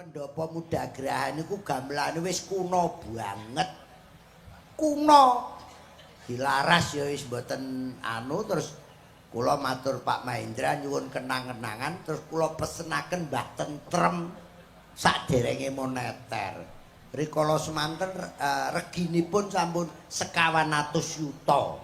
Pendopo Mudagraha niku gamelane wis kuno banget. Kuno. Dilaras ya wis mboten anu terus kula matur Pak Mahendra nyuwun kenang-kenangan terus kula pesenaken Mbah Tentrem saderenge moneter. Rikala semanten reginipun sampun 1.000 yuta.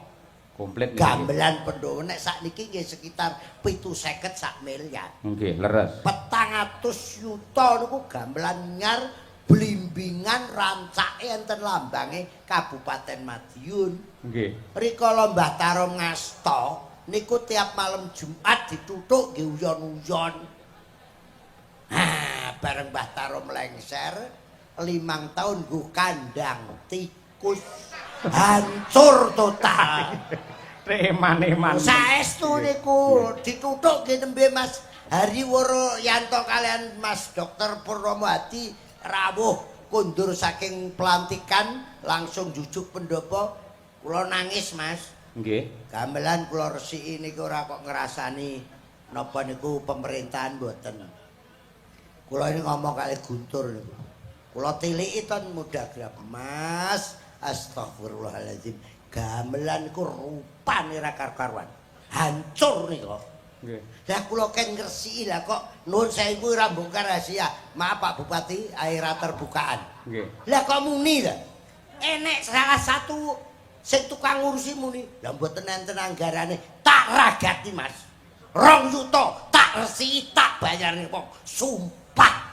Komplit gamelan Pendowo nek sakniki nggih sekitar 50 sak miliar. Nggih, leres. 400 yuta niku gamelan nyar blimbingan rancake enten lambange Kabupaten Madiun. Nggih. Rikala Mbah Tarom ngasta niku tiap malam Jumat dituthuk nggih uyon-uyon. Bareng Mbah Tarom lengser 5 tahun nggo kandang tikus hancur total. Eman-eman. Saestu niku dituthuk nggih nembe Mas Hariworo Yanto kalian Mas Dokter Purnomo Hadi rawuh kundur saking pelantikan langsung jujuk pendopo. Kula nangis Mas. Nggih. Gamelan kula resiki niku ora kok ngrasani napa niku pemerintahan mboten. Kula ini ngomong kali Guntur niku. Kula tiliki ten Mudagraha Mas. Astagfirullahaladzim. Gamelan iku rupane ra karuan. Hancur niku. Nggih. Lah kula ken ngresiki lah kok nuwun sewu ora mbongkar rahasia. Maaf Pak Bupati, aira terbukaan. Nggih. Lah kok muni lah. Enek salah satu sing tukang ngurusi muni. Lah mboten enten anggarane tak ragati Mas. 2 yuta tak resiki tak bayarne wong. Sumpah.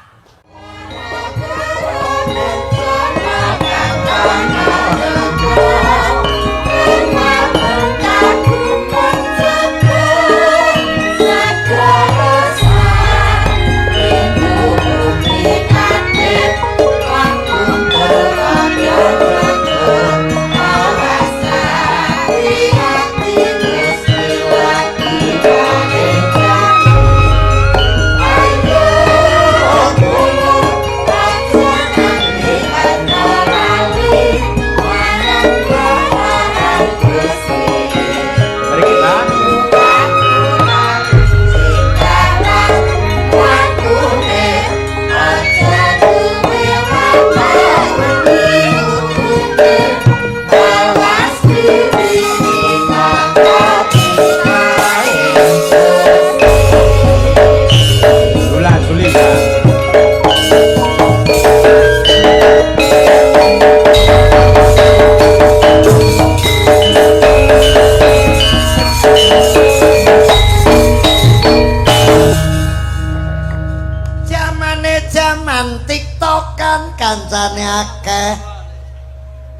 Kancane akeh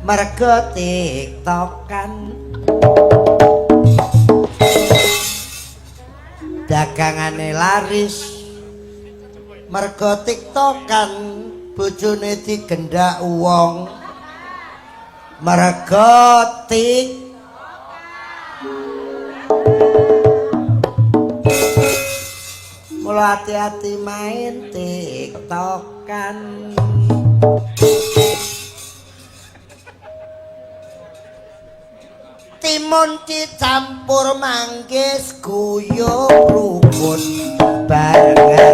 mergo tiktokan dagangane laris mergo tiktokan bojone digendak wong mergo mula hati-hati main tiktokan. Timun dicampur manggis guyub rukun bareng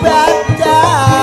ibadah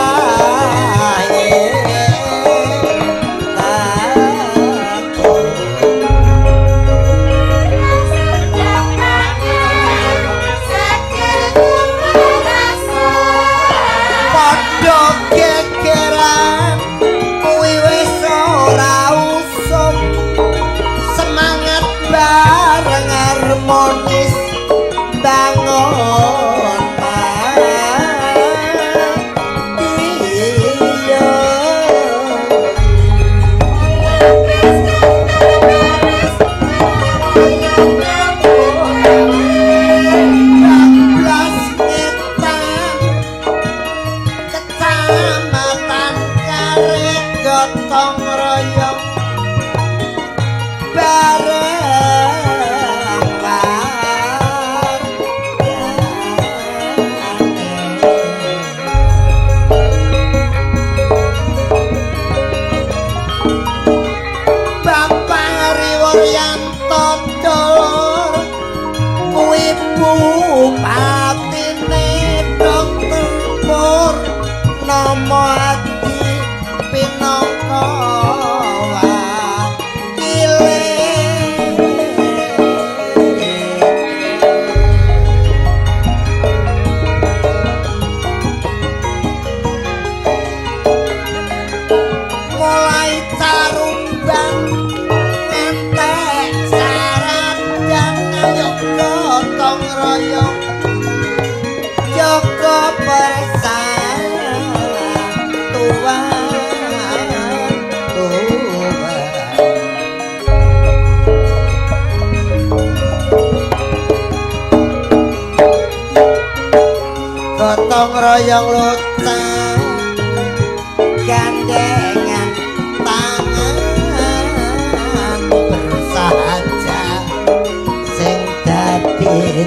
gotong royong bareng Bapak Riwaryanto Dolor kuwi bupatine Dokter Pur Nomo Adi pinangka wakile mulai carumban ngantek syarat dan ayo gotong royong Joko gotong royong luta gandengan tangan bersahaja sing dadi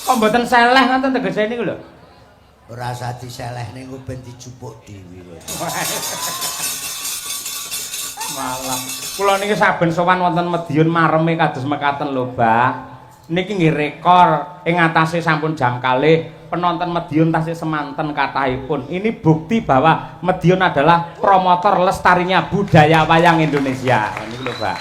Kok mboten seleh ngoten tegese niku lho. Ora usah diselehne engko ben dijupuk dhewe. Malah kula niki saben sowan wonten Madiun mareme kados mekaten lho, Bah. Niki nggih rekor ing atase sampun jam kalih penonton Madiun tasih semanten kathahipun. Ini bukti bahwa Madiun adalah promotor lestarinya budaya wayang Indonesia. Niku lho, Bah.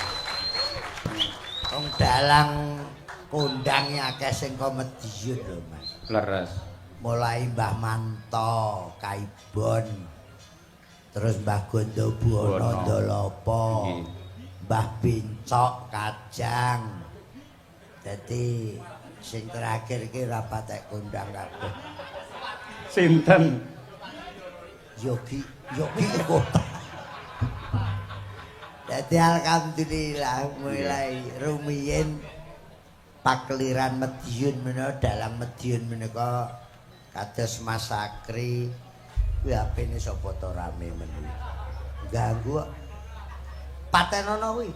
Wong dalang kondang akeh sing kok Madiun lho, Mas. Leres. Mulai Mbah Manto, Kaibon, terus Mbah Gondobuana Ndolopo, Mbah Bincok Kajang. Dadi sing terakhir iki ra patek kondang kabeh. Sinten? Yogi Kota. Dadi alhamdulillah mulai rumiyin pakeliran Madiun menika dalang Madiun menika kados Mas Sakri kuwi apene sapa to rame men. Ganggu patenono kuwi.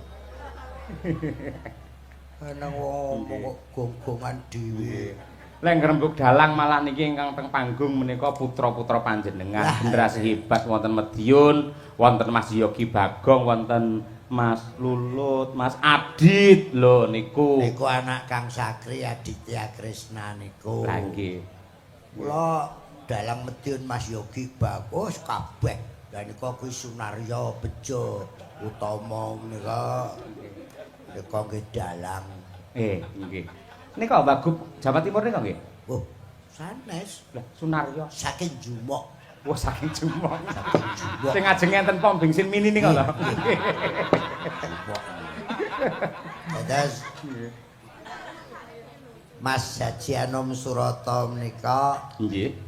Ana wong kok gonggongan dhewe. Lek ngrembug dalang malah niki ingkang teng panggung menika putra-putra panjenengan generasi hebat wonten Madiun, wonten Mas Yogi Bagong, wonten Mas Lulut, Mas Adit lho niku. Niku anak Kang Sakri Aditya Krisna niku. Lah nggih. Kula dalang Madiun Mas Yogi bagus kabeh. Lah nika kuwi Sunaryo Bejo Utama nika nggih dalang. Nggih. Nika Wagub Jawa Timur nika nggih. Oh, sanes. Lah Sunaryo Saking Jumok. wah saking Jumong. Saking Jumok. Sing ajeng enten pom bensin mini nika lho. Jumok. Terus Mas Haji Anom Surata menika Nggih.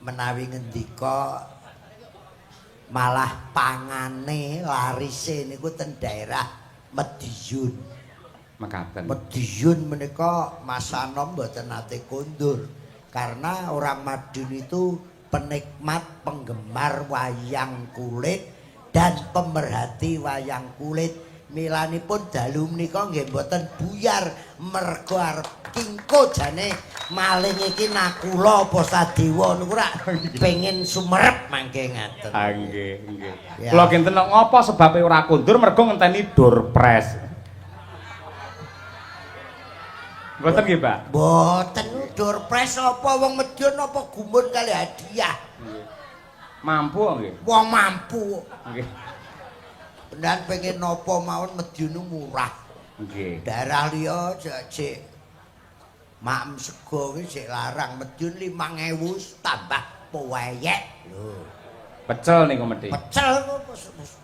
menawi ngendika malah pangane larise niku ten daerah Madiun. Mekaten. Madiun menika Mas Anom mboten nate kondur karena orang Madiun itu penikmat penggemar wayang kulit dan pemerhati wayang kulit. Milanipun dalu menika nggih mboten buyar mergo arep kingko jane maling iki nakula apa sadewa niku rak pengin sumerep mangke ngaten. Nggih, nggih. Ya. Kula kinten ngopo sebabe ora kondur mergo ngenteni doorpress. Mboten nggih, Pak? Mboten doorpress apa wong Madiun apa gumun kali hadiah. Mampu nggih. Wong mampu. Nggih. Dan pengen nopo mawon Madiun murah. Nggih. Daerah liya jek maem sego kuwi jek larang. Madiun 5.000 tambah pewayek lho. Pecel niku mesti.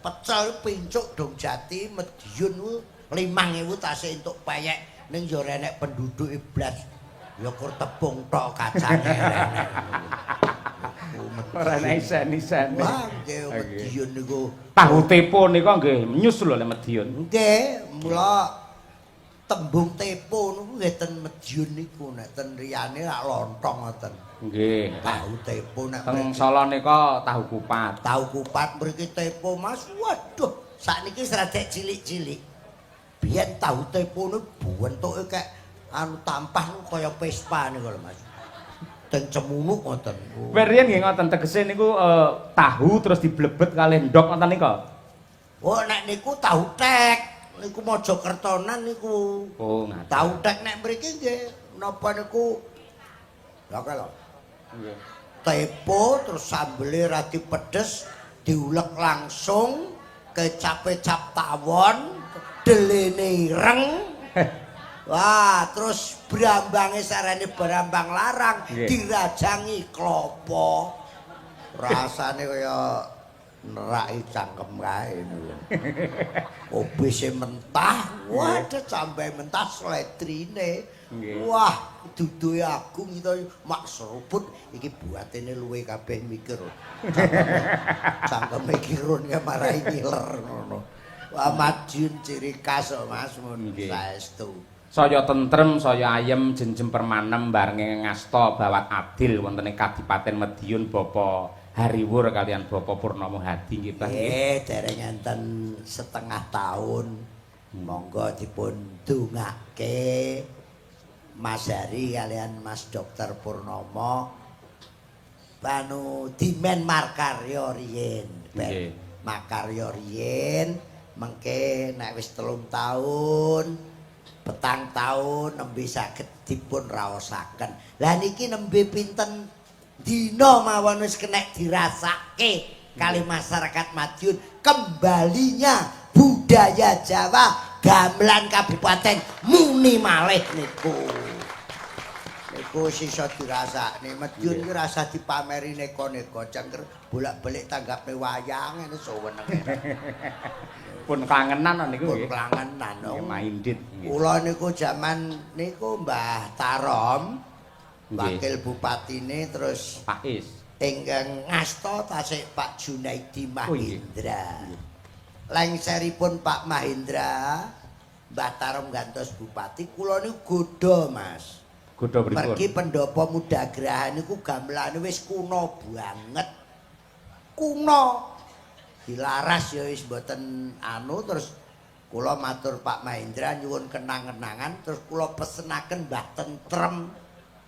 Pecel pincuk dong jati Madiun ku 5.000 tasih entuk payek ning yo renek penduduk iblas. Ya kur tepung tok kacange renek. Ora nek isen-isen. Wah, nggih Madiun niku Tahu tepo niku nggih nyus lho lek Madiun. nggih, mula tembung tepo niku nggih ten Madiun niku, nek ten riyane rak lontong ngoten. Nggih. Tahu tepo nek Teng Solo nika tahu kupat. tahu kupat mriki tepo Mas. Waduh, sakniki sradek cilik-cilik. Biyen tahu tepo niku bentuke kek anu tampah niku kaya Vespa niku lho Mas. Ten Cemunuk ngoten. Perian nggih ngoten tegese niku tahu terus diblebet kalih ndok ngoten nika. Oh, nek niku tahu tek, niku Mojokertonan niku. Oh, ngaten. Tahu tek nek mriki nggih napa niku lha kala. Nggih. Tepo terus sambele radi pedes diulek langsung kecap-kecap tawon delene ireng. Wah, terus brambange sarane brambang larang Nggih. dirajangi klopo. Rasane kaya neraki cangkem kae niku. Obise mentah, waduh sampai mentah sletrine. Nggih. Wah, duduhe agung itu mak seruput iki buatene luwe kabeh mikir. Cangkeme kirun ke marai ngiler ngono. Wah, Madiun ciri khas kok Mas mun Nggih. saestu. Saya tentrem, saya ayem, jenjem permanem bareng ngasta bawat adil wonten ing Kadipaten Madiun Bapa Hariwur kalian Bapa Purnomo Hadi nggih Pak nggih. Dereng enten setengah tahun. Monggo dipun dongake Mas Hari kalian Mas Dokter Purnomo dimen makarya riyen. Nggih. Makarya riyen mengke nek wis 3 taun, 4 taun nembe saged dipun raosaken. Lah niki nembe pinten dina mawon wis kenek dirasake kali masyarakat Madiun kembalinya budaya Jawa gamelan Kabupaten Muni malih niku. Niku sisa dirasakne Madiun iki rasa dipameri neko-neko cengker bolak-balik tanggapne wayang ngene suweneng. Pun kangenan niku nggih. Pun kangenan. Nggih mindit. Kula niku jaman niku Mbah Tarom wakil bupatine terus Pak Is. Ingkang ngasta tasih Pak Junaidi Mahendra. Lengseripun Pak Mahendra, Mbah Tarom gantos bupati, kula niku godha, Mas. Godha pripun? Mergi pendopo Mudagraha niku gamelane wis kuno banget. Kuno. Dilaras ya wis mboten terus kula matur Pak Mahendra nyuwun kenang-kenangan terus kula pesenaken Mbah Tentrem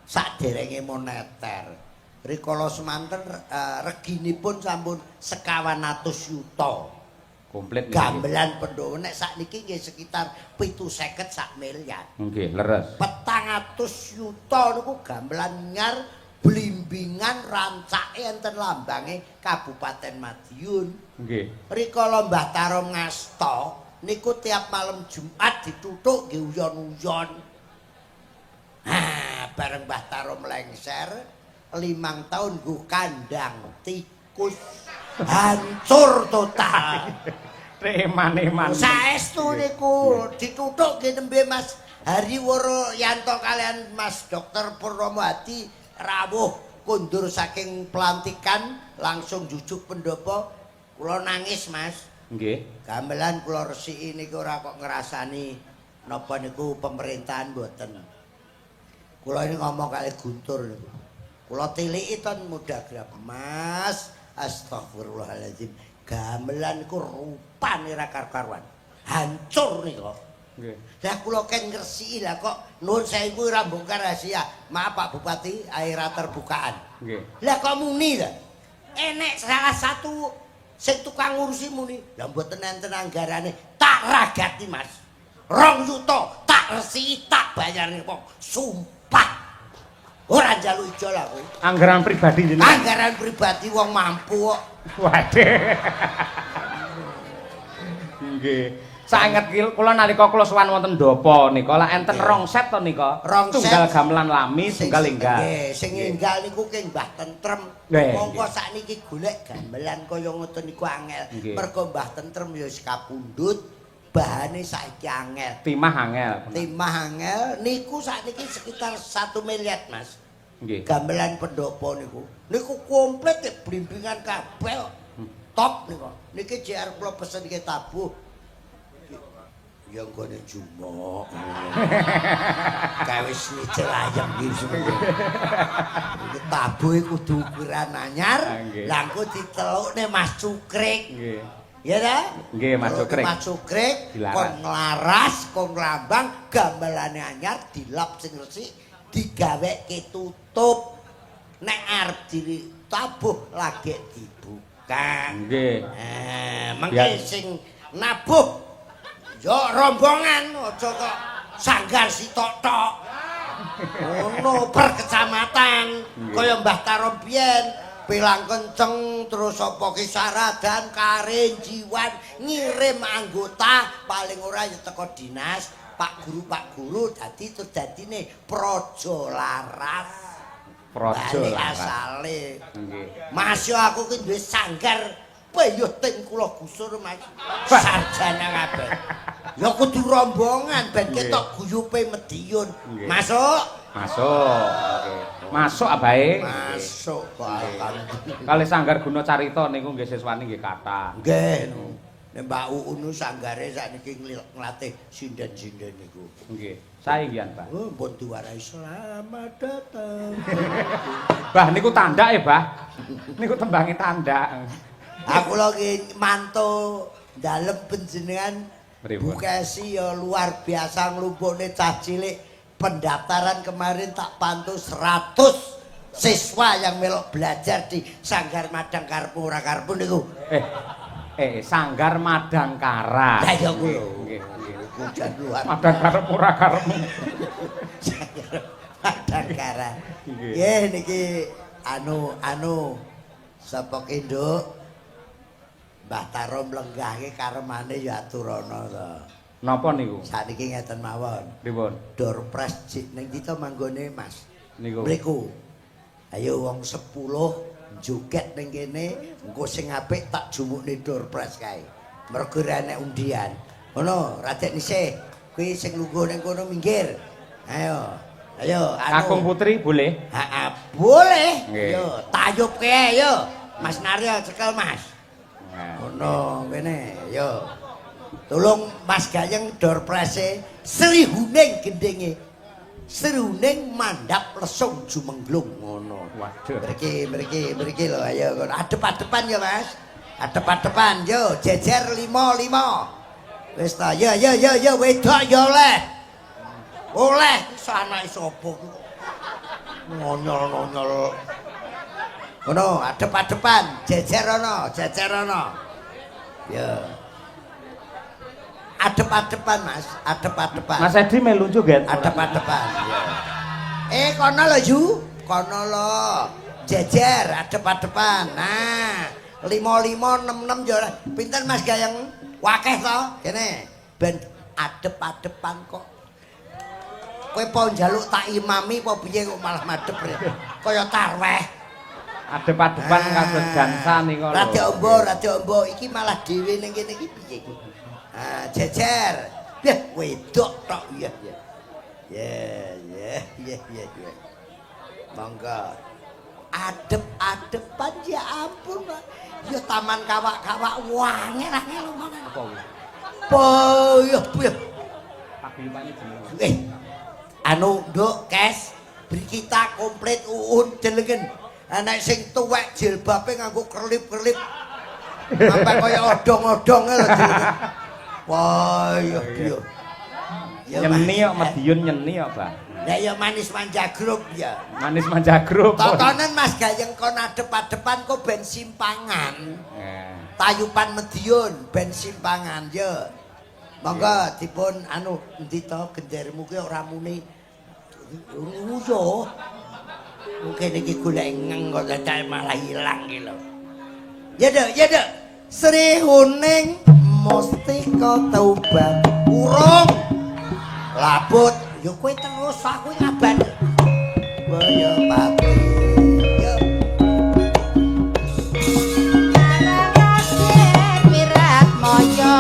saderenge moneter. Rikala semanten reginipun sampun 1.200 yuta. Komplit gamelan Pendowo nek sakniki nggih sekitar 50 sak miliar. Nggih, leres. 400 yuta niku gamelan nyar blimbingan rancake enten lambange Kabupaten Madiun. Nggih. Rikala Mbah Tarom ngasta niku tiap malam Jumat dituthuk nggih uyon-uyon. Bareng Mbah Tarom lengser 5 tahun nggo kandang tikus hancur total. Reman-eman. Saestu niku dituthuk nggih nembe Mas Hari Yanto kalian Mas Dokter Purnomo Hadi rawuh kundur saking pelantikan langsung jujuk pendopo kula nangis Mas. Nggih. Gamelan kula resiki niku ora kok ngrasani napa niku pemerintahan mboten. Kula ini ngomong kali Guntur niku. Kula tiliki ten Mudagraha, Mas. Astagfirullahaladzim. Gamelan niku rupane ra karuan. Hancur niku. Nggih. Lah kula ken ngresiki lah kok nuwun sewu ora mbongkar rahasia. Maaf Pak Bupati, aira terbukaan. Nggih. Lah kok muni lah. Enek salah satu sing tukang ngurusi muni. Lah mboten enten anggarane tak ragati Mas. 2 yuta tak resiki tak bayarne wong. Sumpah. Ora njaluk ijo lah kowe. Anggaran pribadi jenengan. Anggaran pribadi wong mampu kok. Waduh. Nggih. Saenget kula nalika kula sowan wonten Ndopo nika lak enten 2 set to nika. Tunggal gamelan lami, tunggal enggal. Nggih, sing enggal niku keng Mbah Tentrem. Monggo sakniki golek gamelan kaya ngoten niku angel. Mergo Mbah Tentrem ya wis kapundhut, bahane saiki angel. Timah angel. Timah angel niku sakniki sekitar 1 miliar, Mas. Nggih. Gamelan pendopo niku. Niku komplit blimbingan kabeh. Top niku. Niki JR kula pesen iki tabuh. Ya nggone jumok. Kae wis nicel ayam iki semua. Iki tabuh kudu ukuran anyar, lah engko ditelukne Mas Cukrik. Nggih. Ya ta? Nggih, Mas Cukrik. Mas Cukrik kon nglaras, kon nglambang gamelane anyar dilap sing resik, digaweke tutup. Nek arep ditabuh lagi dibuka. Nggih. Mengke sing nabuh yo rombongan aja kok sanggar sitok-tok. Ngono per kecamatan kaya Mbah Tarom biyen pilang kenceng terus apa kisaradan Karin Jiwan ngirim anggota paling ora ya teko dinas Pak Guru dadi terus dadine Praja Laras. Praja Laras. Asale. Nggih. Mas yo aku ki duwe sanggar peyuh ting kula gusur Mas. Sarjana kabeh. Ya kudu rombongan ben ketok guyupe Madiun. Masuk. Masuk. Nggih. Masuk abahe. Masuk Kalih sanggar guna carita niku nggih siswane nggih kathah. Nggih. Nek Mbak Uunu sanggare sakniki nglatih sinden-sinden niku. Nggih. Sae nggih, Mbah. Oh, pun diwarai selamat datang. Bah niku tandak ya, Bah. Niku tembange tandak. Aku lagi mantu dalem panjenengan Bukesi ya luar biasa nglumpukne cah cilik pendaftaran kemarin tak pantau 100 siswa yang melok belajar di Sanggar Madangkara ora karepmu niku. Sanggar Madangkara. Lah ya kuwi. Nggih. Hujan luar. Madangkara ora karepmu. Sanggar Madangkara. Nggih. Nggih niki anu sapa kenduk Mbah Taro mlenggahke karemane ya aturana to. Napa niku? Saniki ngeten mawon. Pripun? Doorpress ning kita manggone Mas. Niku. Mriku. Ayo wong 10 joget ning kene, engko sing apik tak jumukne doorpress kae. Mergo enek undian. Ngono, Raden Isih. Kuwi sing lungguh ning kono minggir. Ayo. Ayo, Kakung Putri boleh? Heeh, boleh. Nggih. Yo, tayup ke yo. Mas Naryo cekel Mas. Nah. Ngono kene, yo. Tolong Mas Gayeng doorpress-e Sri Huning gendenge. Sri Huning mandap lesung jumenglung ngono. Waduh. Mriki lho ayo adep-adepan ya Mas. Adep-adepan yo jejer 5. Wis ta ya wedok ya oleh. Oleh sanake sapa ku. Ngonyol-ngonyol. Ngono adep-adepan jejer ana. Ya. Adep-adepan Mas, adep-adepan. Mas Edi melu joget. Adep-adepan. Ya. Kono lho Yu, kono lho. Jejer adep-adepan. Nah, 5 6 ya. Pinten Mas Gayeng? Wakeh to? Kene. Ben adep-adepan kok. Kowe po njaluk tak imami apa piye kok malah madhep ya? Kaya tarweh. Adep-adepan kados dansa niku lho. Rada ombo iki malah dhewe ning kene iki piye iki? Ah, jejer. Yah, wedok tok ya. Ya. Monggo. Adep-adepan ya ampun, Pak. Ya taman kawak-kawak wangel-angel ngono. Apa kuwi? Boyo. Paguyubane jeneng. Nduk, Kes, beri kita komplit uun jelengen. Anak sing tuwek jilbabe nganggo kerlip-kerlip. Sampai kaya odong-odong lho jelengen. Wah, iya. Nyeni kok Madiun nyeni kok, Bang. Ya ya manis manja grup ya. Manis manja grup. Totonen Mas Gayeng kon adep-adepan kok ben simpangan. Tayupan Madiun ben simpangan ya. Monggo dipun endi to gendermu ki ora muni yo. Mungkin iki golek ngeng kok dadak malah ilang ki lho. Ya Dek. Sri Huning Mustika Taubat urung labut yo kowe terus aku ngaban boyo pati yo Arang wirat moyo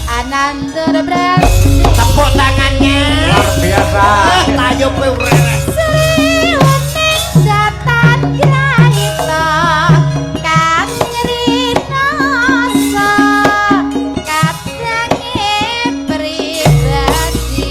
Anandar berarti tepuk tangannya Luar biasa. tayo kowe urene Sri Huning datan grahita kang ngrinoso kadange pribadi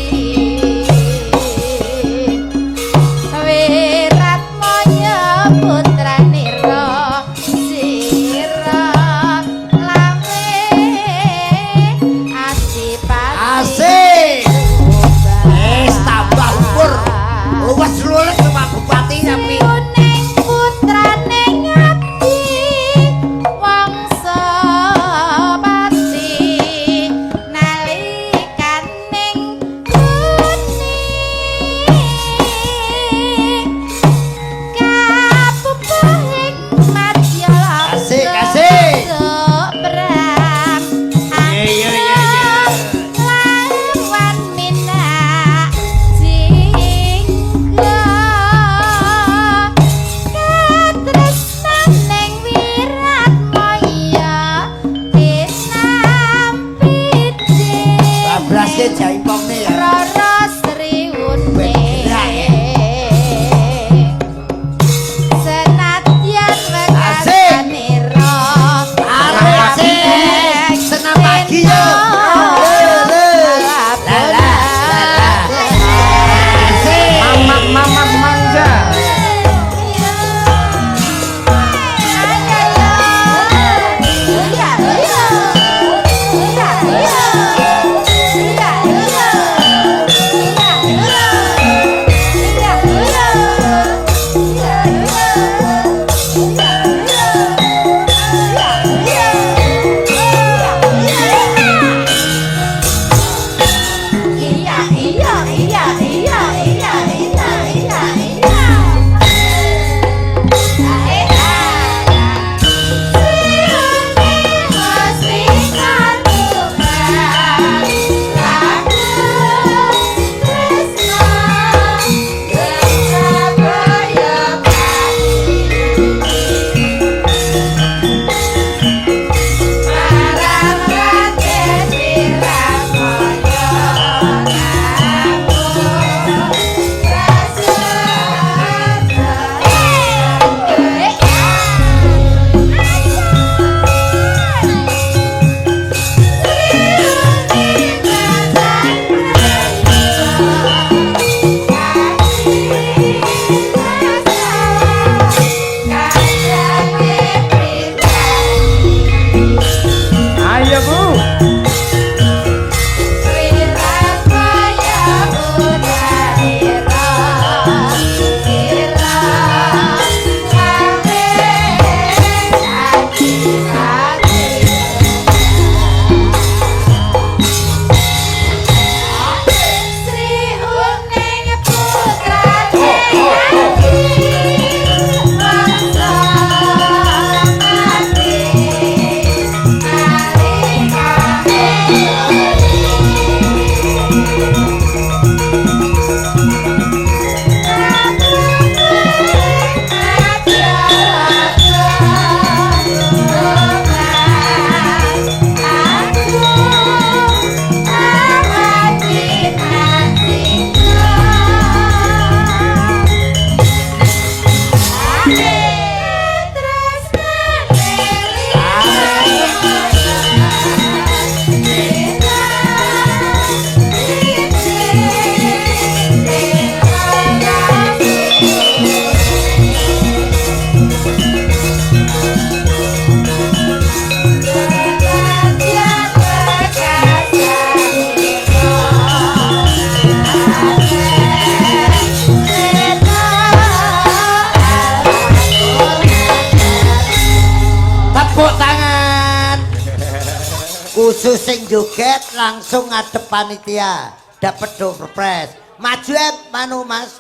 khusus sing joget langsung ngadep panitia dapat door prize. Maju manu mas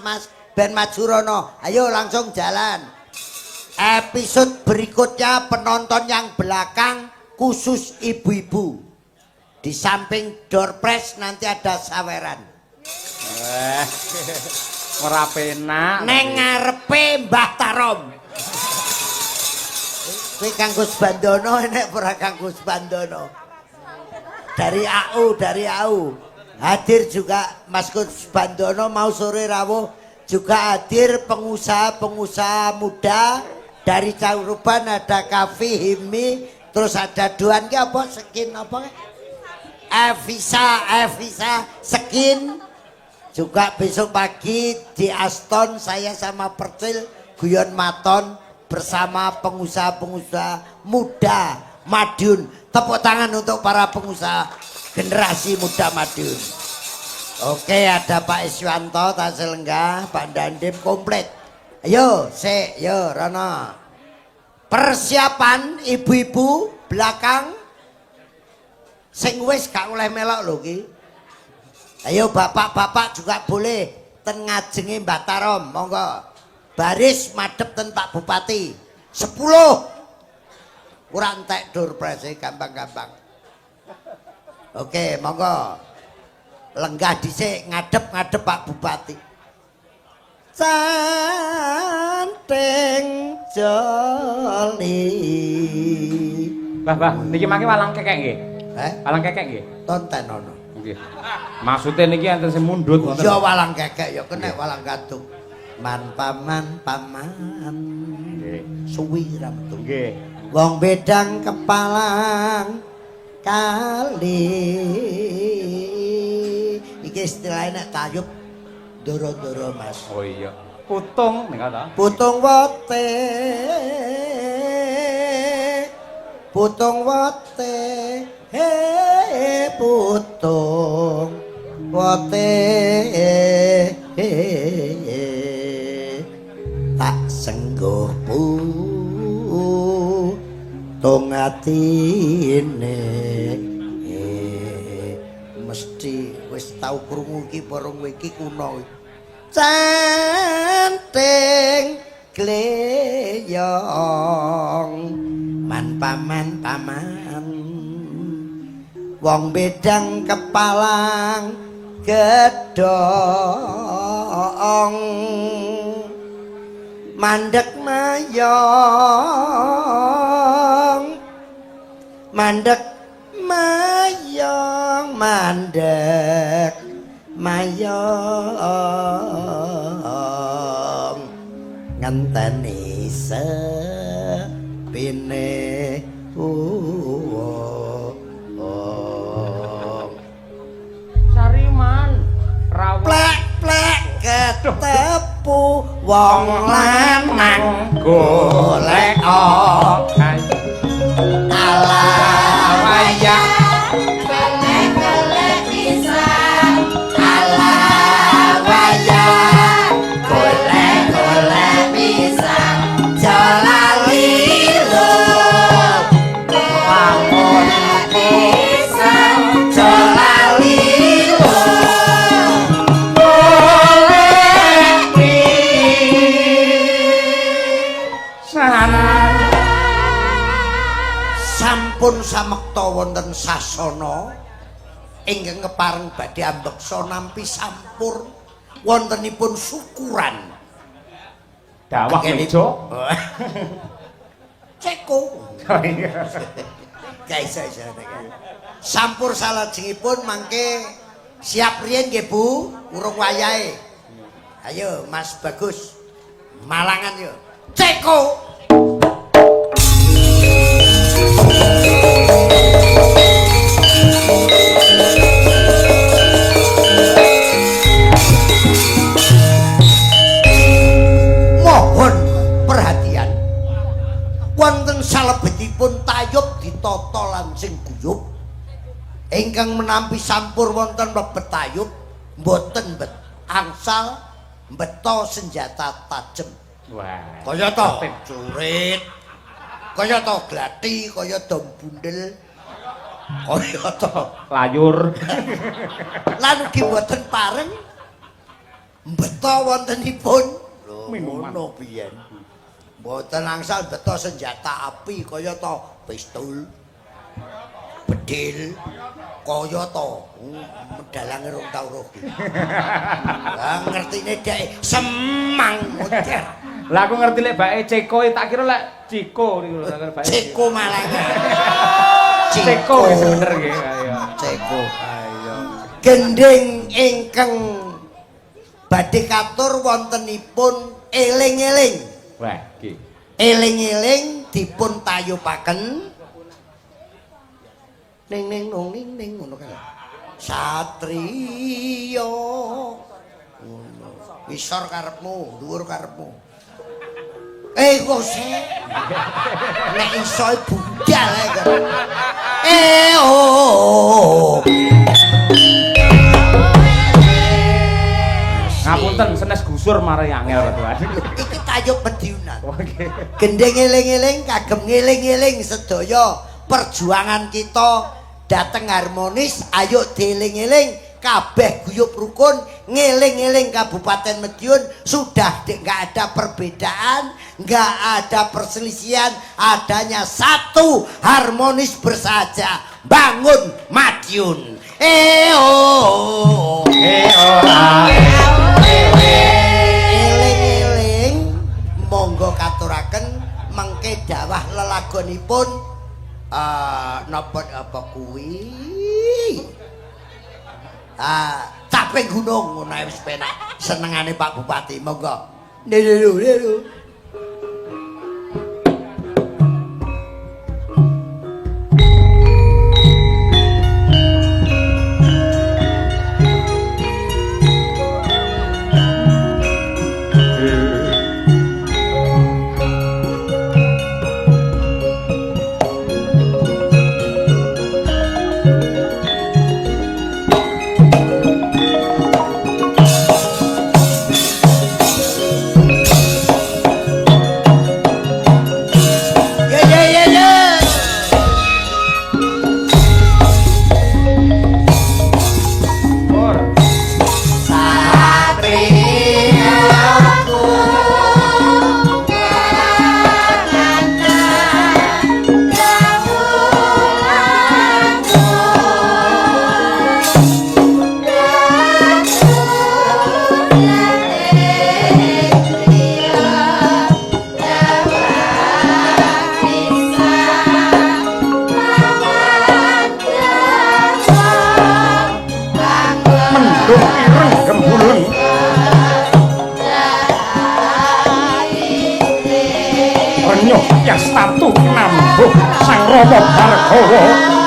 ben maju rono. Ayo langsung jalan. Episode berikutnya penonton yang belakang khusus ibu-ibu. Di samping door prize nanti ada saweran. Ora penak. Neng ngarepe Mbah Tarom. Kuwi Kang Gus Bandono enek ora Kang Gus Bandono. Dari AU. Hadir juga Mas Gus Bandono mau sore rawuh juga hadir pengusaha-pengusaha muda dari Cauruban ada Kafi Himi terus ada Duan ki apa skin apa Evisa skin juga besok pagi di Aston saya sama Percil Guyon Maton bersama pengusaha-pengusaha muda Madiun. Tepuk tangan untuk para pengusaha generasi muda Madiun. Oke, ada Pak Iswanto Tasil Lenggah, Pak Dandim komplit. Ayo, yo Rono. Persiapan ibu-ibu belakang sing wis gak oleh melok lho ki. Ayo bapak-bapak juga boleh ten ngajenge Mbah Tarom, monggo. Baris madhep ten Pak Bupati. 10. Ora entek door prize gampang-gampang. Oke, monggo. Lenggah dhisik ngadep Pak Bupati. Canting joli. Bah, niki mangke walang kekek nggih. Walang kekek nggih. Tonten ono. Nggih. Maksude niki enten sing mundhut ngoten. Ya walang kekek ya kena walang kadung. Man paman. Nggih. Suwi ramtu. Nggih. Wong bedang kepalang kali. Iki istilahnya nek tayub doro-doro Mas. Oh iya. Putung nek ta. Putung wote. Putung wote. Putung wote. Tak sengguh putung atine. Mesti wis tau krungu iki porong iki kuno. Canting gleyong man paman wong bedang kepalang gedhong mandek mayong mandek mayong ngenteni sepine Sariman rawuh plek ketepu wong lanang golek ala wayah golek bisa ala wayah golek bisa jalali lo wangun bisa jalali lo golek pisan sampun samekta wonten sasana ingkang kepareng badhe ambeksa nampi sampur wontenipun syukuran dawah meja ceko guys sampur salajengipun mangke siap riyen nggih Bu urung wayahe ayo Mas Bagus malangan yo ceko perhatian wonten salebetipun tayub ditata lan sing guyub ingkang menampi sampur wonten mlebet tayub mboten angsal mbeta senjata tajem. Wah Kaya to curit kaya to glati kaya dom bundel Kaya to. Layur. Lan ugi mboten pareng mbeta wontenipun Minuman. ngono biyen. Mboten angsal mbeta senjata api kaya to pistol. Bedil kaya to medalange rong tau roh. Lah ngertine dhek semang modern. Lah aku ngerti lek bake Ceko tak kira lek Ciko niku lho bake. Ceko malah. Ceko wis bener nggih ayo. Ceko. Ayo. Gending ingkang badhe katur wontenipun eling-eling. Wah, iki. Eling-eling dipun tayupaken ning ning nong ning ning ngono kae. Satriya. Ngono. Isor karepmu, dhuwur karepmu. Kok sih? Nek iso budal ae kan. Oh. Ngapunten senes gusur marai angel Tuhan. Iki tayub mediunan. Oke. Gendeng eling-eling kagem ngeling-eling sedaya perjuangan kita dateng harmonis. Ayo dieling-eling kabeh guyub rukun ngeling-eling Kabupaten Madiun sudah nggak ada perbedaan, nggak ada perselisihan, adanya satu harmonis bersahaja bangun Madiun. Eling-eling monggo katuraken mengke dawah lelagonipun napa apa kuwi caping gunung ngono wis penak senengane Pak Bupati monggo lho Yastatu nambuh Sang Rama Bhargawa.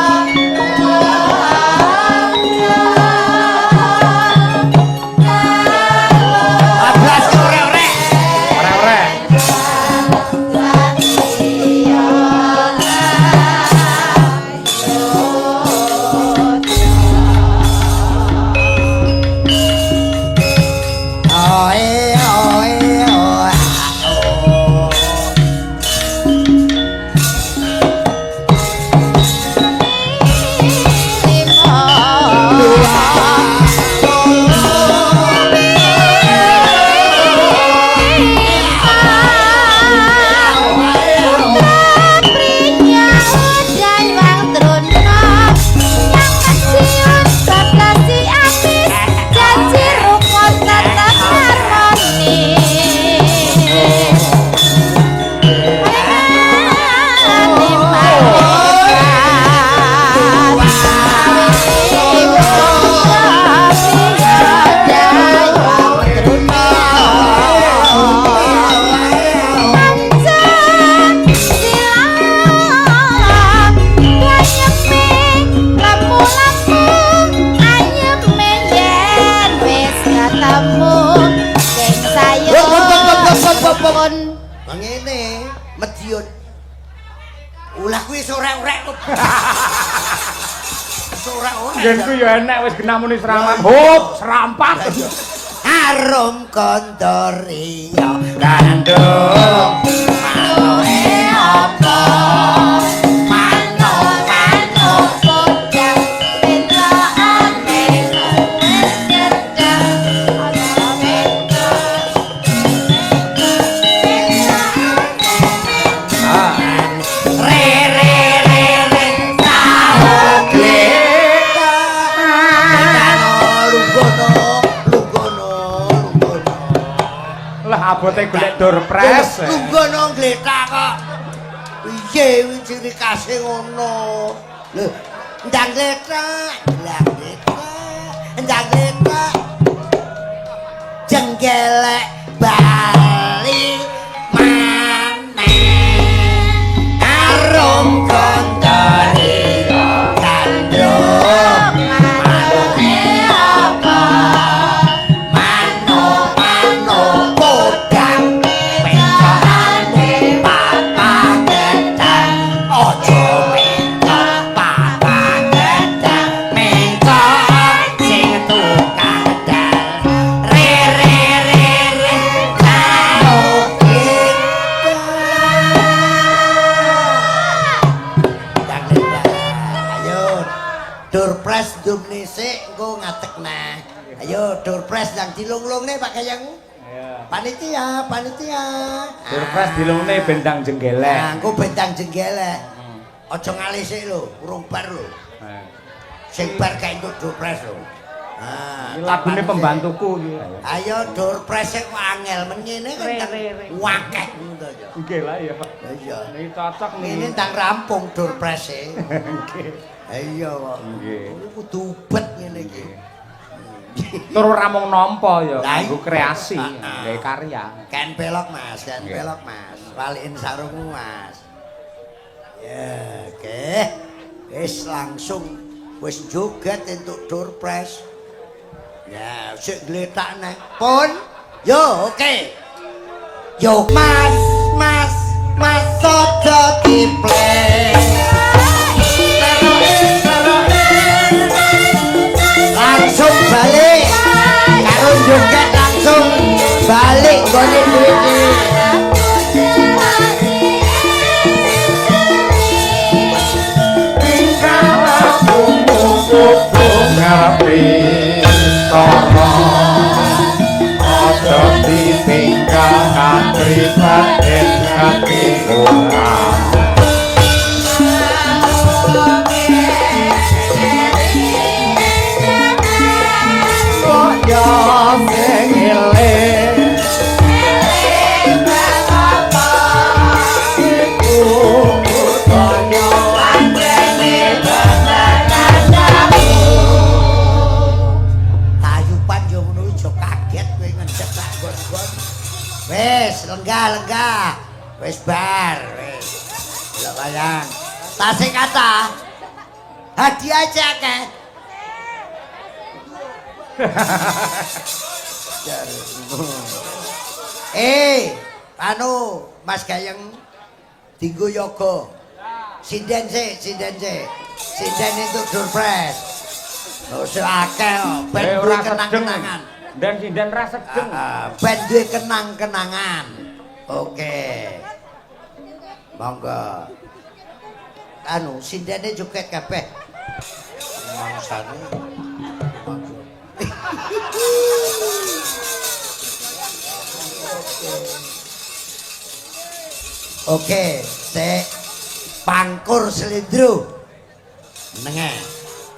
Genku ya enak wis genamuni serangan. Hop, serampat. Harum kondorio gandum manoe apa mano Lah abote golek door press. Lungguh nang gletak kok. Piye iki ciri khase ngono. Lho, ndang gletak, ndang gletak. Jenggelek bali maneh. Arum kontari kandung manune apa? Mano podang pencane papa gedang ojo mentok papa gedang mentok sing tukang dal re re re re tau ayo Durpres Dumnise engko ngatekna. Ayo Durpres yang dilung-lungne Pak Gayeng. Panitia. Durpres dilungne bendang jenggelek. Nah, engko bendang jenggelek. Aja ngalih sik lho, urung bar lho. Sing bar kae entuk Durpres lho. Iki lagune pembantuku iki. Ayo Durpres kok angel men ngene kan wakeh ngono ya. Nggih lah ya. Iya. Niki cocok Ngene ndang rampung Durprese. Nggih. Iya kok. Nggih. Kudu ubet ngene iki. Tur ora mung nampa ya, Lah, nganggo kreasi, nggawe karya. Ken pelok Mas, Waliin sarungmu Mas. Ya, oke. Wis langsung wis joget entuk Durpres. Ya, sik gletak neh. Pun. Yo, oke. Yo Mas sodo diplek. Langsung balik karo joget langsung balik gone duit ngarepe tara aja ditinggal kapribaden ati ora yo sing eling wis lenggah wis bar wis lho Bayang tasik kata hadiah aja akeh anu Mas Gayeng dinggo yoga sinden itu Durpres ora akeh ben ora kenang-kenangan dan sinden ra sedeng ben duwe kenang-kenangan oke monggo anu sindene joget kabeh mangsane Oke, sik pangkur slendro. Nenge.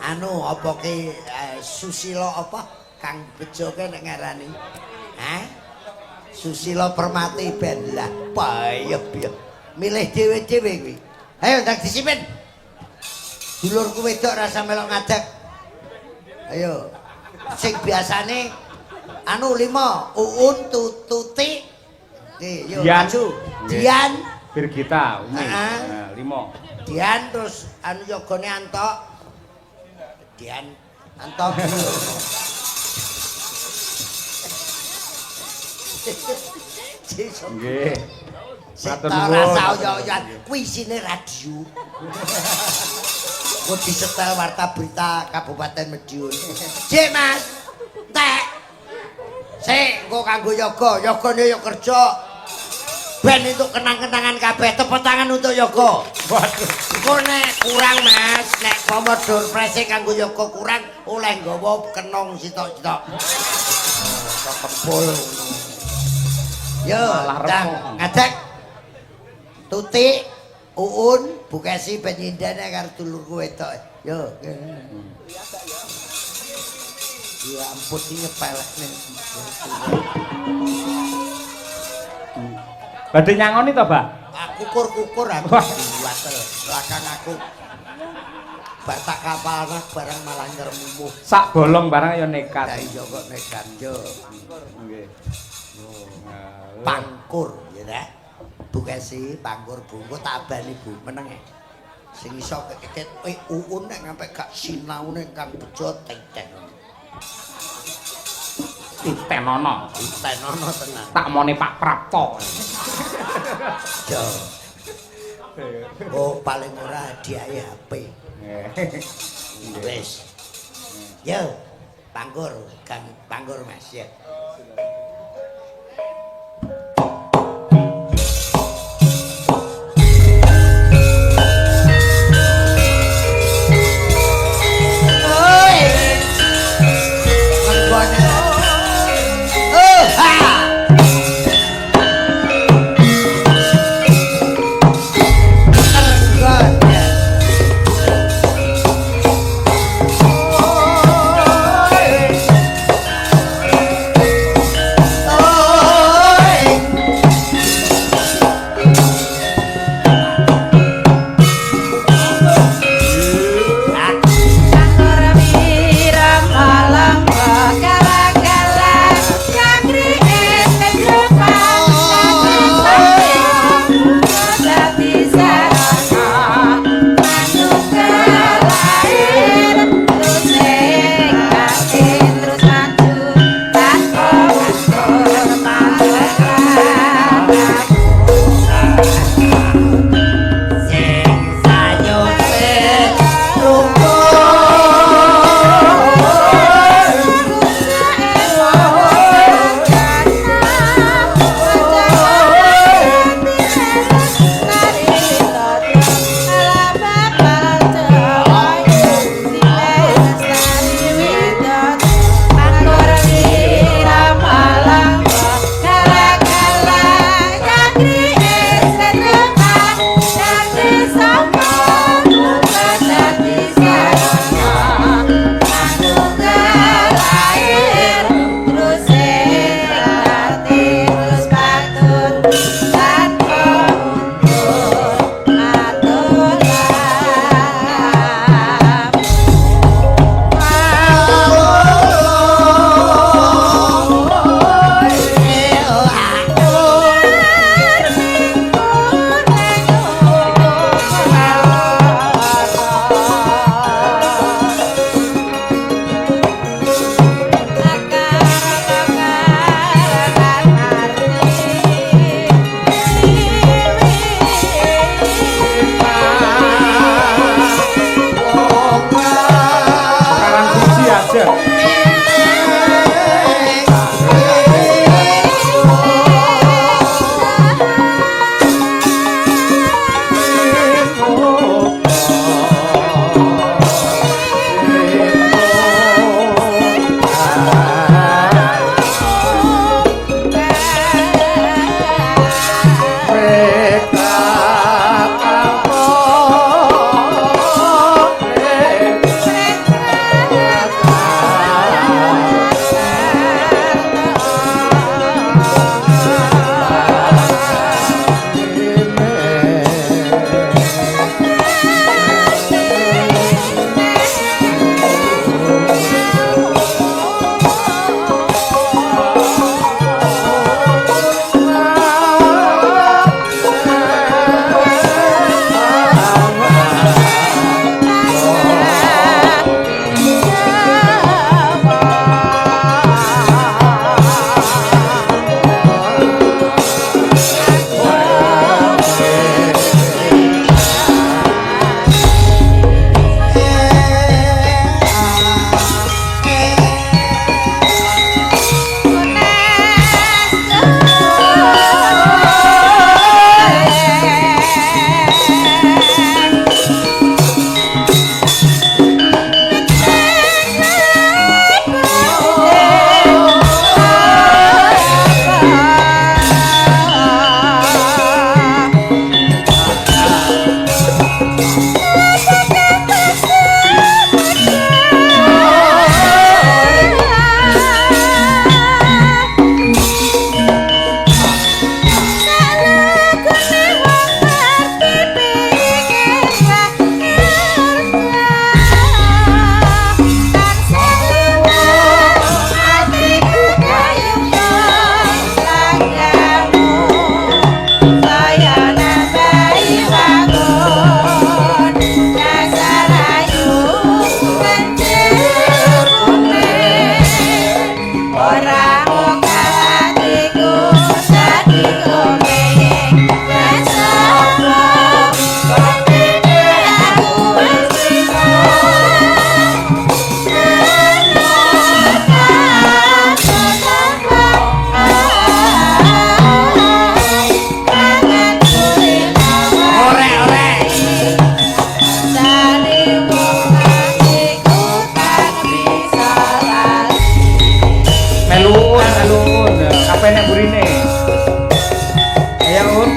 Anu apa ki Susilo apa? Kang Bejo ke nek ngarani. Hah? Susilo Permati ben lah payep ya. Milih dhewe-dhewe kuwi. Ayo ndak disipen. Dulurku wedok rasa melok ngadeg. Ayo. Sing biasane anu 5 Uun Tuti. Yo maju. Dian Birgita, Umi. Nah, 5. Dian terus anu yogane Antok. Dian Antok. Nggih. Matur nuwun. Rasa oyo-oyoan kuwi isine radio. Kok disetel warta berita Kabupaten Madiun. Cek Mas. Entek. Sik engko kanggo yoga, yogane yo kerja. Ben untuk kenang-kenangan kabeh, tepuk tangan untuk yoga. Waduh. Engko nek kurang Mas, nek Pomodor Prese kanggo yoga kurang oleh nggawa kenong sitok-sitok. Kok kempul. Yo, ndang ngadeg. Tuti, Uun, Bukesi penyindane karo dulurku wedok. Yo. Ya ampun iki nyepelek ning. Badhe nyangoni to, Mbak? Kukur-kukur aku Wah. watel. Belakang aku batak kapal anak barang malah nyermuh. Sak bolong barang ya nekat. Ya iya kok nekat yo. Nggih. Pangkur ya nek. Bu Kesi, pangkur Bu, engko tak abani Bu meneng. Sing iso keket uun nek ngampe gak sinaune kang bejo teng-teng. Titenono. Tenono tenan. Tak mone Pak Prapto. Yo. Oh, paling ora hadiahe HP. Wis. Yo, pangkur, Kang pangkur Mas ya.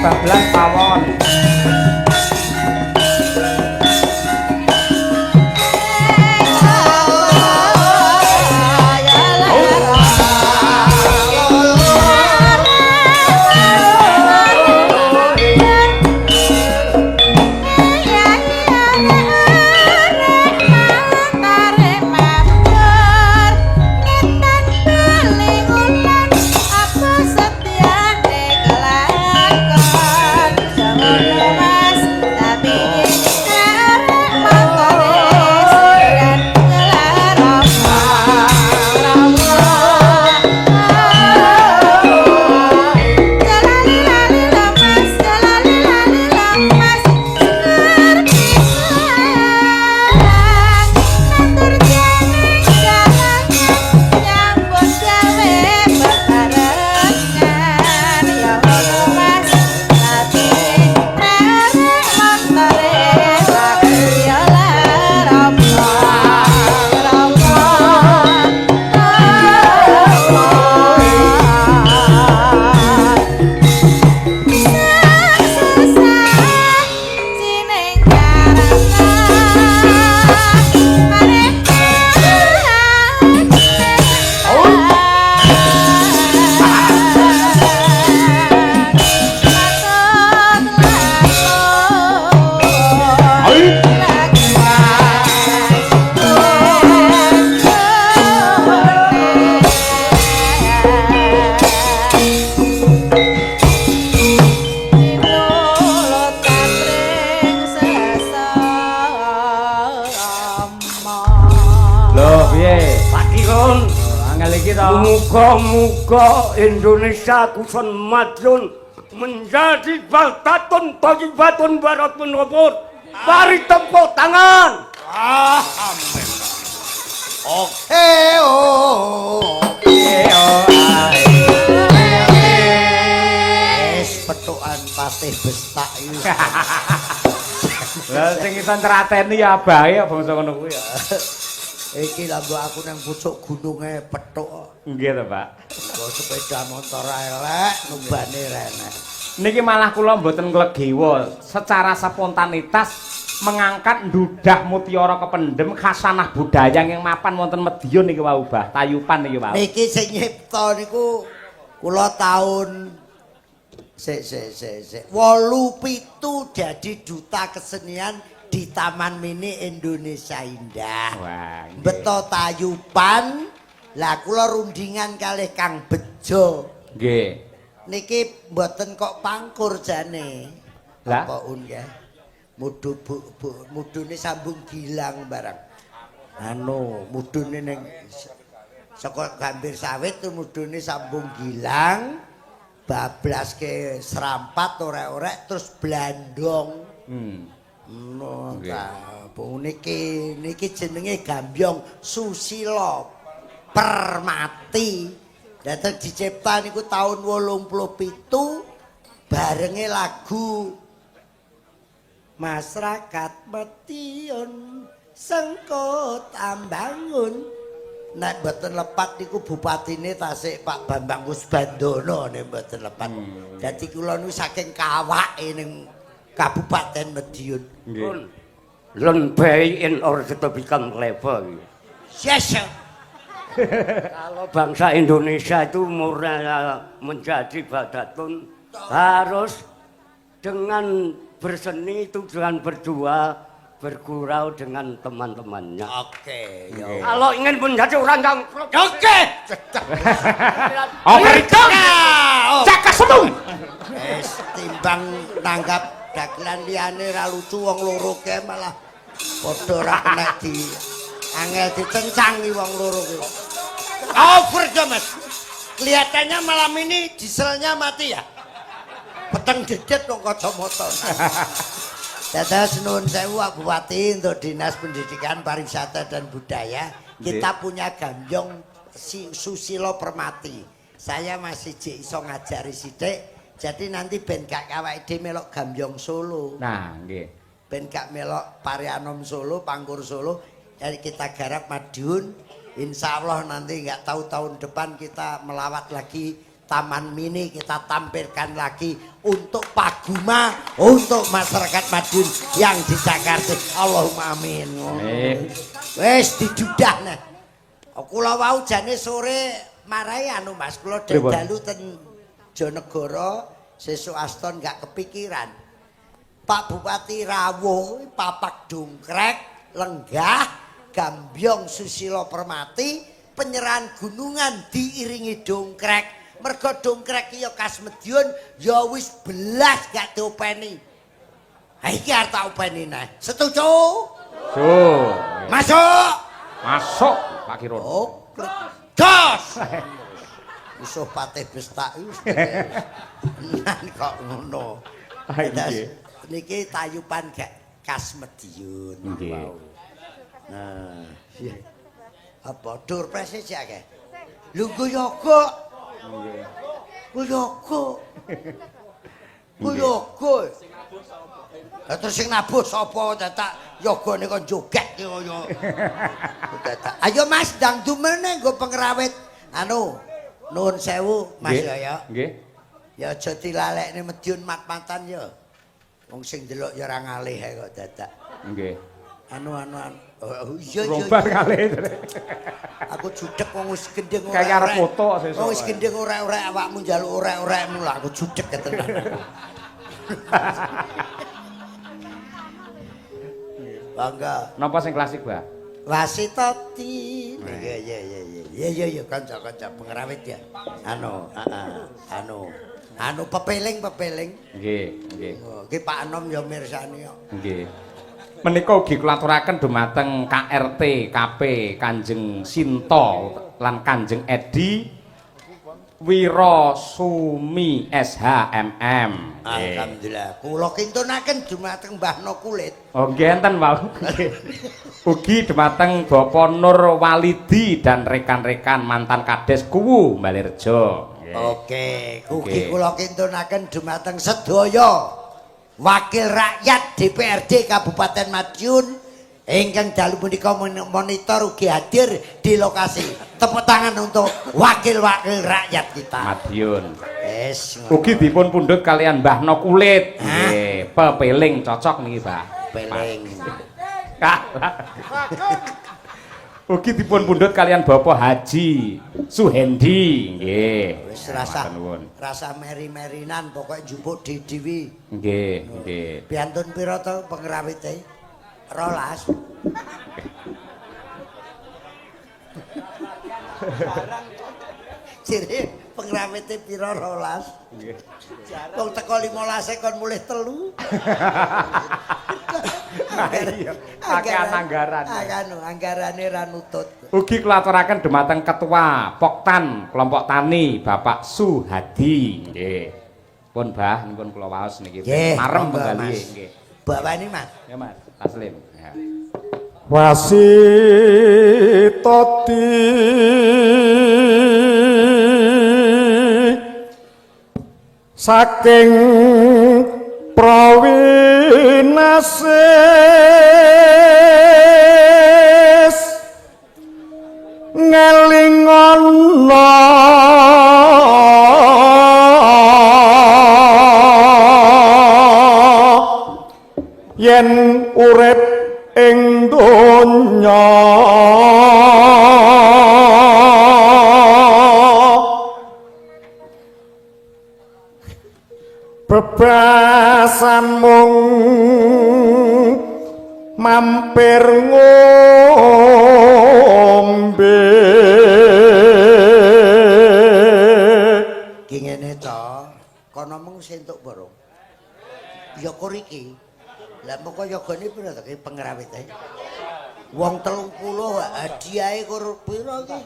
bablas pawon. Muga-muga Indonesia kusun madun menjadi baldatun thayyibatun barakun ghafur. Mari tepuk tangan. Amin. Oke wis petukan patih bestak iki. Lah sing iso trateni ya abahe ya bangsa ngono kuwi ya. Iki lha aku nang pucuk gununge petuk. Nggih to, Pak. Kok sepeda motor elek, nubane renek. Niki malah kula mboten klegewa, secara spontanitas mengangkat ndudah mutiara kependhem khasanah budaya yang mapan wonten Madiun niki wau, Bah. Tayupan niki wau. Niki sing nyipta niku kula taun 87 jadi duta kesenian di Taman Mini Indonesia Indah. Wah, Beto Tayupan. Lah kula rundingan kalih Kang Bejo. Nggih. Niki mboten kok pangkur jane. Lah kok nggih. Mudune sambung gilang barang. Mudune ning saka Gambir Sawit tuh mudune sambung gilang. Bablaske serampat orek-orek terus blandong. Niki jenenge Gambyong Susilo Permati. Dateng dicipta niku tahun 87 barenge lagu Masyarakat Madiun Sengkot Ambangun. Nek mboten lepat niku bupatine Tasik Pak Bambang Kusbandono nek mboten lepat. Dadi kula niku saking kawake ning Kabupaten Madiun. Learn by in order to become clever. Yes, Kalau bangsa Indonesia itu menjadi badatun harus dengan berseni itu dengan berdua bergurau dengan teman-temannya. Oke, Kalau ingin menjadi orang yang oke. Cakak semung. Timbang nanggap dagelan liyane ra lucu wong loro ke malah padha ra kena di angel dicencangi wong loro ki. Over Mas. Kelihatannya malam ini dieselnya mati ya. Peteng dedet kok kacamata. Dados nuwun sewu Pak Bupati untuk Dinas Pendidikan Pariwisata dan Budaya. Kita punya Gambyong Susilo Permati. Saya masih iso ngajari sithik. Jadi nanti ben gak awake dhewe melok Gambyong Solo. Nah, nggih. Ben gak melok Parianom Solo, Pangkur Solo. Jadi kita garap Madiun. Insya Allah nanti nggak tahu tahun depan kita melawat lagi Taman Mini kita tampilkan lagi untuk Pak Guma, untuk masyarakat Madiun yang di Jakarta. Allahumma amin. Wes dijudah nah. Kula wau jane sore marai anu Mas, kula dalu ten Jonegoro sesuk aston gak kepikiran. Pak Bupati Rawuh papak dongkrek, lenggah, gambyong Susilo Permati, penyerahan gunungan diiringi dongkrek. Mergo dongkrek ya khas Madiun ya wis belas gak diopeni. Ha iki arep tak openi nah. Setuju? Masuk. Masuk Pak Kirun. Oh, jos. Musuh patih bestak wis. Nan kok ngono. Niki tayupan gak khas Madiun. Nggih. Nah, iya. Apa durprese sik akeh? Lungguh yoga. Kuyogo. Lah terus sing nabuh sapa tak yogane kok joget ki kaya. Ayo Mas ndang dumene nggo pengrawit anu nuwun sewu Mas ya. Nggih. Ya aja dilalekne Madiun mat-matan ya. Wong sing delok ya ora ngalih kok dadak. Nggih. Anu. Oh iya. Rombar kalih. Aku judek wong wis gendeng ora. Kayak arep foto sesuk. Wong wis gendeng ora-ora awakmu njaluk ora-orakmu lah aku judek tenan. Bangga. Napa sing klasik, Mbak? Wasitati. Iya kanca-kanca pengrawit ya. Anu pepeling. Nggih. Oh, ki Pak Anom ya mirsani kok. Nggih. Menika ugi kula aturaken dumateng KRT KP Kanjeng Sinto lan Kanjeng Edi Wirasumi SHMM. Alhamdulillah. Kula kintunaken dumateng Mbah No Kulit. Oh nggih enten wau. Ugi dumateng Bapak Nur Walidi dan rekan-rekan mantan Kades Kuwu Mbalirjo. Oke, ugi kula kintunaken dumateng sedaya wakil rakyat DPRD Kabupaten Madiun ingkang dalu punika monitor ugi hadir di lokasi. Tepuk tangan untuk wakil-wakil rakyat kita. Madiun. Yes. Ugi dipun pundhut kalian Mbah No Kulit. Nggih, pepeling cocok niki, Pak. Peling. Ugi dipun pundhut kalian Bapak Haji Suhendi. Nggih. Wis rasa meri-merinan pokoke njupuk didiwi. Nggih. Piantun pira to pengrawite? 12. Jere pengrawite pira 12? Nggih. Wong teko 15 kon mulih 3. Iya, kakean anggaran. Anggarane ra nutut. Ugi kula aturaken dumateng Ketua Poktan Kelompok Tani Bapak Suhadi. Nggih. Pun Mbah nipun kula waos niki. Marem penggali nggih. Bawani Mas. Ya Mas, taslim. Ya. Wasitati saking prawinasis ngelingono yen urip ing donya bebasan mung mampir ngombe Ki ngene to, kono mung sentuk bareng. Ya koriki. Lah moko yogane pira to ki pengrawite? Wong 30 hadiahe kur pira iki?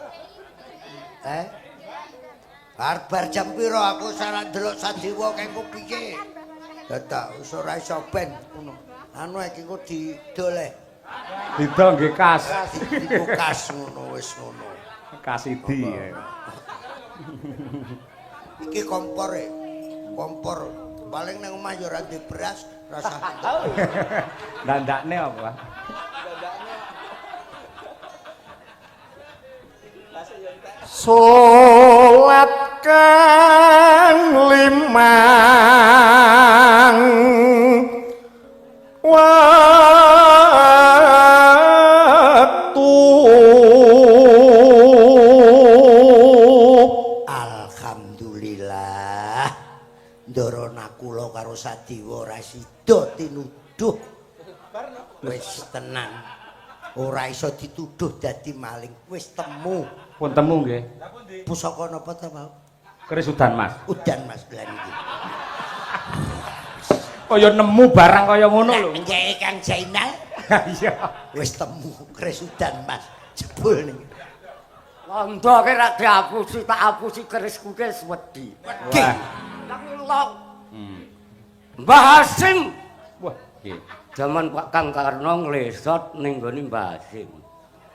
Barbar jam pira aku salah ndelok Sadewa kengko piye? Dadak wis ora iso ben ngono. Anu iki kok didoleh. Didol nggih kas. Iku kas ngono wis ngono. Kasidi. Iki kompor e. Kompor paling nang omah ya ora ndek beras rasa. Ndandakne apa? Salat kang limang watu alhamdulillah ndorona kula karo Sadiwa ora sida tinuduh wis tenang ora iso dituduh dadi maling wis temu Pun temu nggih. pusaka napa ta mau Keris udan Mas. udan Mas gelan iki Kaya nemu barang kaya ngono lho. Nggih Kang Jainal Iya. wis temu keris udan Mas jebul niki Londo ki ra diapusi tak apusi kerisku ki wis wedi. Wah. Lah Mbah Hasim. Wah, nggih. Zaman Pak Kang Karno nglesot ning nggone Mbah Hasim.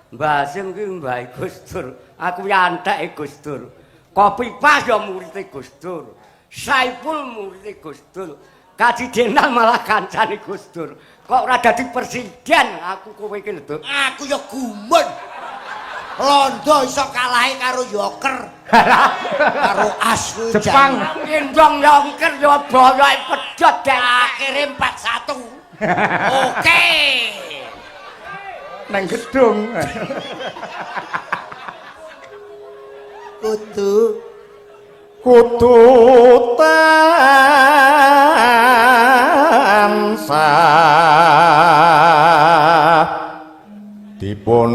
Mbah Hasim ki mbahe Gus Dur. Aku ya anteke Gus Dur. Kopi pas ya murite Gus Dur. Saipul murite Gus Dur. Kaji Jenal malah kancane Gus Dur. Kok ora dadi presiden aku kowe iki lho. aku ya gumun Londo iso kalahe karo Yoker karo Asru Jepang. Gendong Yoker ya boyoke pedhot dek. akhirnya 4-1 oke Nang gedung. kudu kudu tansah dipun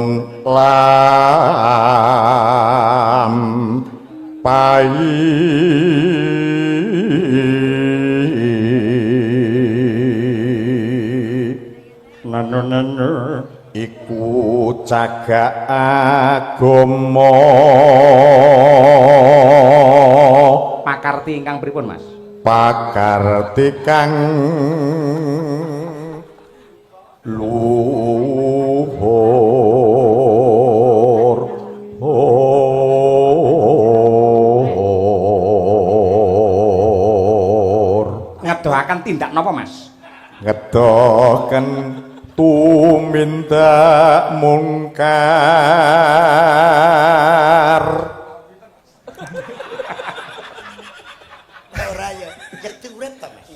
lampahi Nanu. iku cagak agama Pakarti ingkang pripun Mas? pakarti kang luhur Ngedoaken tindak napa Mas? ngedoken tumindak mungkar ora ya ngerti urip ta Mas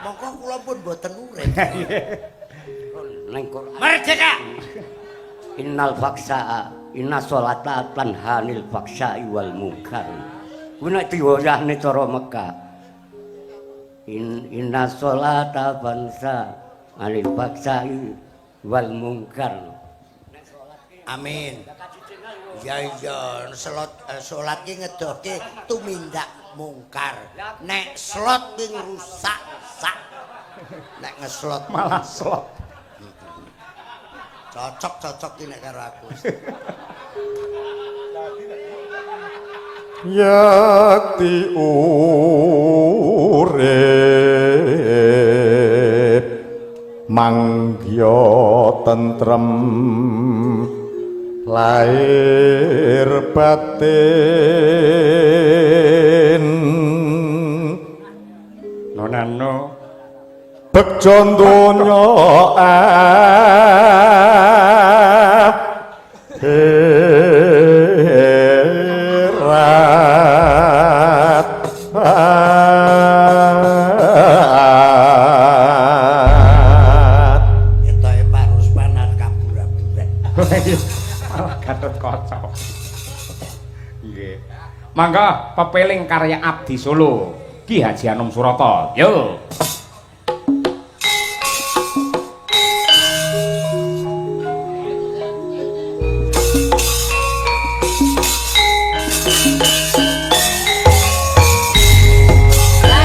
mongko kula pun mboten urip Ning Quran. merdeka Innal faksa inna sholata tanhanil faksa wal munkar. Kuwi nek diwayahne cara Mekah. Inna sholata bansa anil faksa wal munkar. amin ya iya salat ki ngedohke tumindak mungkar nek slot ki ngrusak sak nek ngeslot Malah slot. cocok ki nek karo aku yakti urip mangya tentrem lair batin Nonano. bekjo donya akhirat etoke Pak Ruspanan kabura-bura Malah Gatot Kaca. Nggih. Mangga pepeling karya Abdi Solo Ki Haji Anom Surata. Yo. La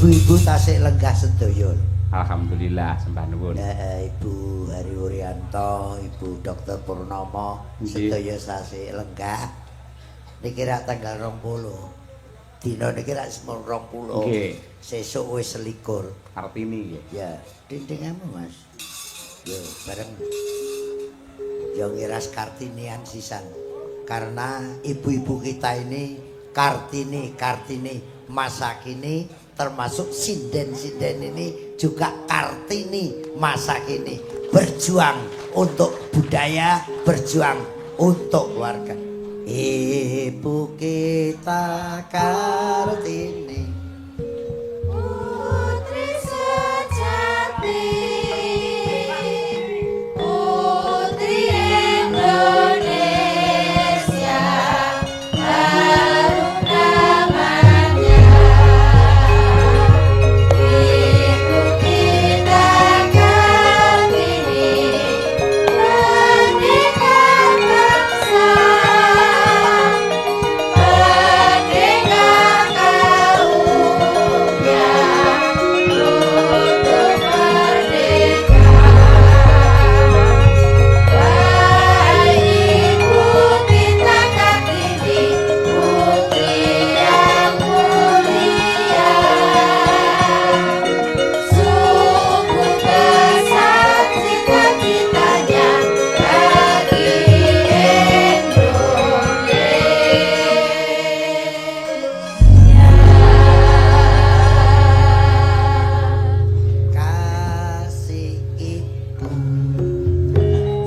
ibu-ibu tasik lenggah sedaya. Alhamdulillah sembah nuwun. Ibu Hari Wuryanto, Ibu Dr. Purnomo, sedaya tasik lenggah. Niki rak tanggal 20. Dina niki rak 20. Nggih. Sesuk wis 21. Kartini nggih. Ya, dindingamu Mas. Yo, bareng. Yo ngiras Kartinian sisan. Karena ibu-ibu kita ini Kartini masa kini termasuk sinden-sinden ini juga Kartini masa kini berjuang untuk budaya, berjuang untuk keluarga. Ibu kita Kartini Putri sejati, putri Indonesia, harum namanya. Ibu kita Kartini, merdeka bangsa, merdeka kaumnya untuk merdeka. Wahai ibu kita Kartini, putri yang mulia, sungguh besar cita-citanya bagi Indonesia. kasih ibu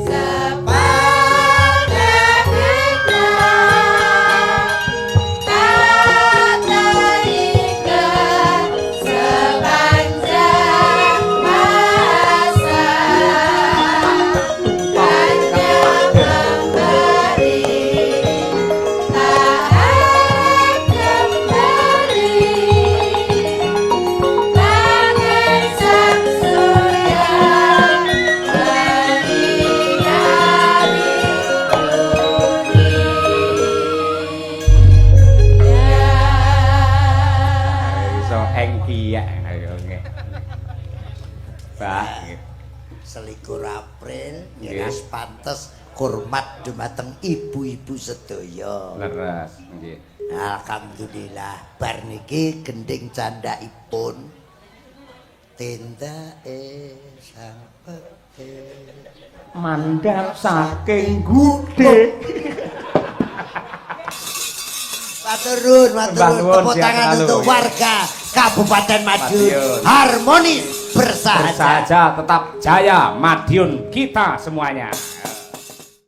Sepanjang hidup tak teringat sepanjang masa, hanya memberi, tak kembali bagai sang surya Iso engki ya ayo nggih. Bah, nggih. 21 April Nggih. ngiras pantes hormat dumateng ibu-ibu sedaya. Leres nggih. Alhamdulillah bar niki gending candhaipun tindake sang petir. Mandhap saking gudhe. Matur nuwun, Mbah nuwun, tepuk siap tangan selalu. untuk warga Kabupaten Madiun. Madiun. Harmonis bersahaja. Bersahaja tetap jaya Madiun kita semuanya.